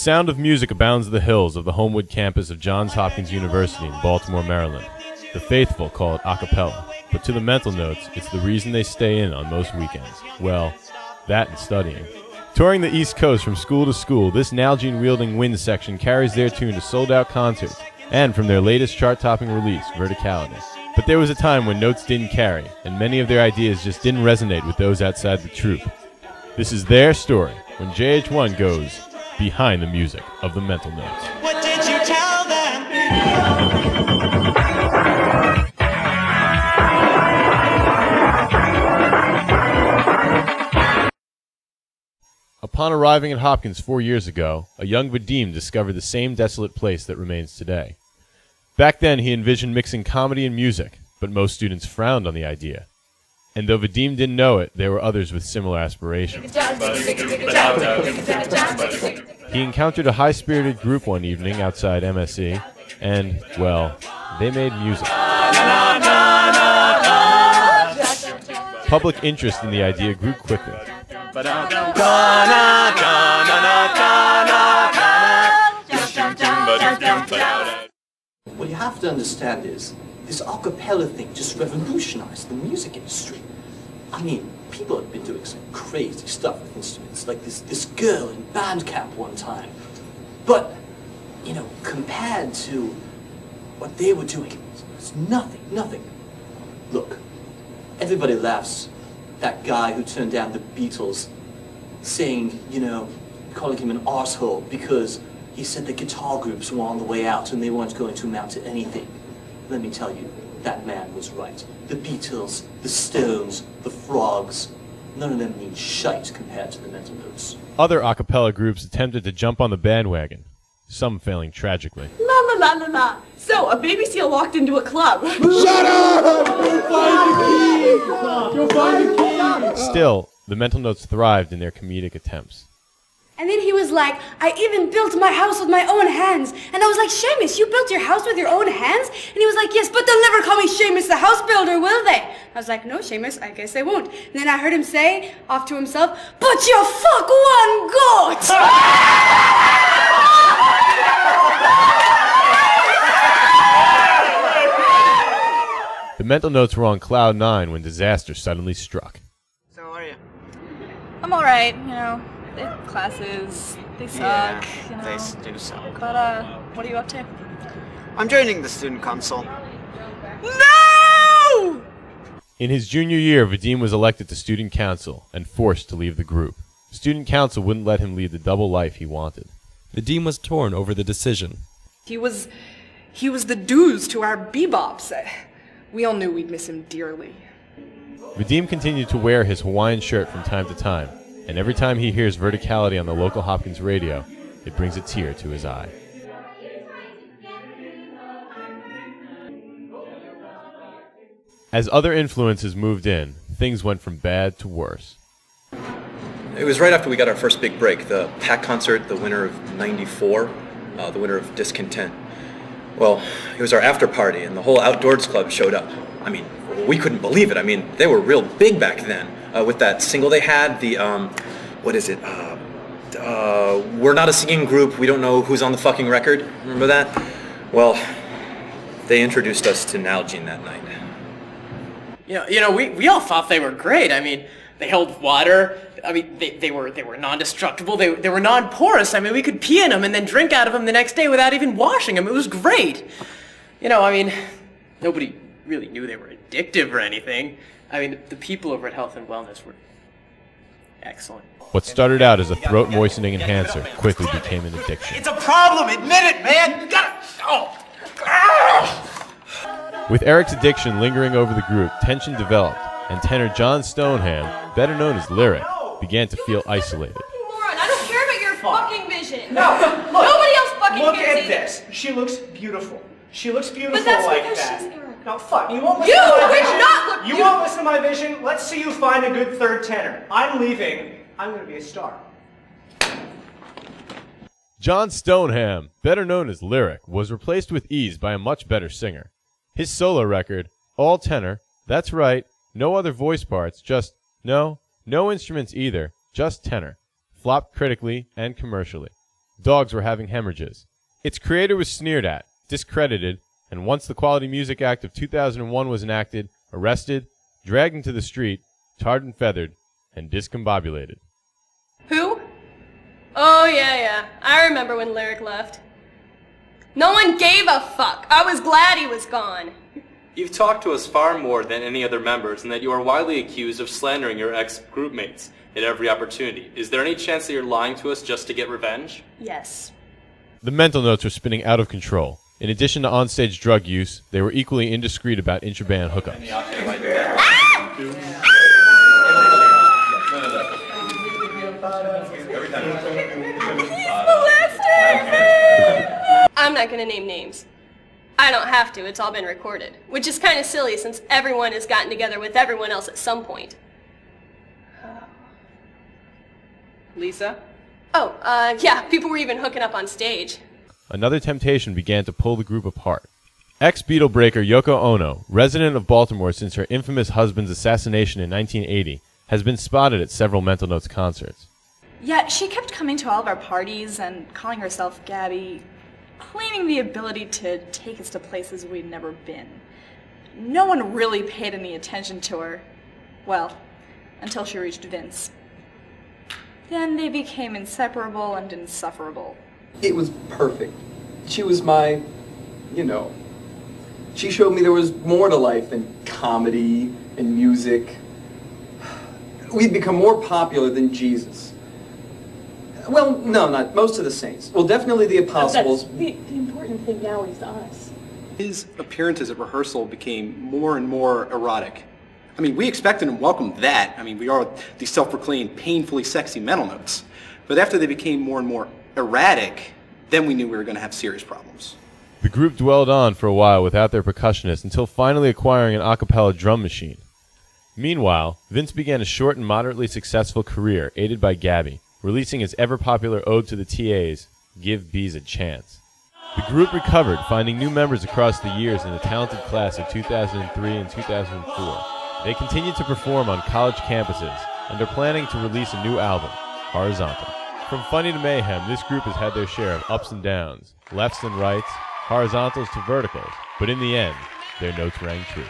sound of music abounds the hills of the Homewood campus of Johns Hopkins University in Baltimore, Maryland. The faithful call it a cappella, but to the mental notes, it's the reason they stay in on most weekends. Well, that and studying. Touring the East Coast from school to school, this Nalgene-wielding wind section carries their tune to sold-out concerts, and from their latest chart-topping release, Verticality. But there was a time when notes didn't carry, and many of their ideas just didn't resonate with those outside the troupe. This is their story, when JH1 goes behind the music of the mental notes. What did you tell them? Upon arriving at Hopkins 4 years ago, a young Vadim discovered the same desolate place that remains today. Back then, he envisioned mixing comedy and music, but most students frowned on the idea. And though Vadim didn't know it, there were others with similar aspirations. He encountered a high-spirited group one evening outside MSE, and, well, they made music. Public interest in the idea grew quickly. What you have to understand is, this a cappella thing just revolutionized the music industry. I mean, people have been doing some crazy stuff with instruments, like this girl in band camp one time. But, you know, compared to what they were doing, it's nothing. Look, everybody laughs that guy who turned down the Beatles, saying, you know, calling him an arsehole because he said the guitar groups were on the way out and they weren't going to amount to anything. Let me tell you, that man was right. The Beatles, the Stones, the Frogs, none of them mean shite compared to the mental notes. Other a cappella groups attempted to jump on the bandwagon, some failing tragically. La la la la la. So, a baby seal walked into a club. Shut up! Go find the key! Go find the key! Still, the mental notes thrived in their comedic attempts. And then he was like, I even built my house with my own hands. And I was like, Seamus, you built your house with your own hands? And he was like, yes, but they'll never call me Seamus the house builder, will they? I was like, no, Seamus, I guess they won't. And then I heard him say, off to himself, but you fuck one goat! The mental notes were on cloud 9 when disaster suddenly struck. So how are you? I'm alright, you know. Classes, they suck, you know. They do suck. But, what are you up to? I'm joining the student council. No! In his junior year, Vadim was elected to student council and forced to leave the group. Student council wouldn't let him lead the double life he wanted. Vadim was torn over the decision. He was the dues to our bebops. We all knew we'd miss him dearly. Vadim continued to wear his Hawaiian shirt from time to time, and every time he hears Verticality on the local Hopkins radio, it brings a tear to his eye. As other influences moved in, things went from bad to worse. It was right after we got our first big break, the Pack concert, the winter of '94, the winter of Discontent. Well, it was our after party, and the whole Outdoors Club showed up. I mean, we couldn't believe it. I mean, they were real big back then. With that single they had, the, what is it? We're not a singing group, we don't know who's on the fucking record. Remember that? Well, they introduced us to Nalgene that night. You know, we all thought they were great. I mean, they held water. I mean, they were non-destructible. They were non-porous. I mean, we could pee in them and then drink out of them the next day without even washing them. It was great. You know, I mean, nobody really knew they were addictive or anything. I mean, the people over at Health and Wellness were excellent. What started out as a throat-moistening enhancer quickly became an addiction. It's a problem, admit it, man! You gotta... With Eric's addiction lingering over the group, tension developed, and tenor John Stoneham, better known as Lyric, began to feel isolated. Moron, I don't care about your fucking vision. No, look, Nobody else fucking look cares at this. She looks beautiful. She looks beautiful But that's like because that. she's Eric. No, fuck. You won't listen to my vision. You won't listen to my vision. Let's see you find a good third tenor. I'm leaving. I'm going to be a star. John Stoneham, better known as Lyric, was replaced with ease by a much better singer. His solo record, all tenor, that's right, no other voice parts, just, no instruments either, just tenor, flopped critically and commercially. Dogs were having hemorrhages. Its creator was sneered at, discredited, and once the Quality Music Act of 2001 was enacted, arrested, dragged into the street, tarred and feathered, and discombobulated. Who? Oh, yeah. I remember when Lyric left. No one gave a fuck. I was glad he was gone. You've talked to us far more than any other members, and that you are widely accused of slandering your ex-groupmates at every opportunity. Is there any chance that you're lying to us just to get revenge? Yes. The mental notes were spinning out of control. In addition to onstage drug use, they were equally indiscreet about intra-band hookups. I'm not gonna name names. I don't have to, it's all been recorded. Which is kind of silly since everyone has gotten together with everyone else at some point. Lisa? Oh, yeah, people were even hooking up on stage. Another temptation began to pull the group apart. Ex-Beatle breaker Yoko Ono, resident of Baltimore since her infamous husband's assassination in 1980, has been spotted at several Mental Notes concerts. Yeah, she kept coming to all of our parties and calling herself Gabby, claiming the ability to take us to places we'd never been. No one really paid any attention to her. Well, until she reached Vince. Then they became inseparable and insufferable. It was perfect. She was my, she showed me there was more to life than comedy and music. We'd become more popular than Jesus. Well, no, not most of the saints. Well, definitely the apostles. The important thing now is us. His appearances at rehearsal became more and more erotic. I mean, we expected and welcomed that. I mean, we are these self-proclaimed painfully sexy Mental Notes. But after they became more and more erratic, then we knew we were going to have serious problems. The group dwelled on for a while without their percussionist until finally acquiring an a cappella drum machine. Meanwhile, Vince began a short and moderately successful career aided by Gabby, releasing his ever-popular ode to the TAs, Give Bees a Chance. The group recovered, finding new members across the years in the talented class of 2003 and 2004. They continued to perform on college campuses, and are planning to release a new album, Horizontal. From funny to mayhem, this group has had their share of ups and downs, lefts and rights, horizontals to verticals, but in the end, their notes rang true.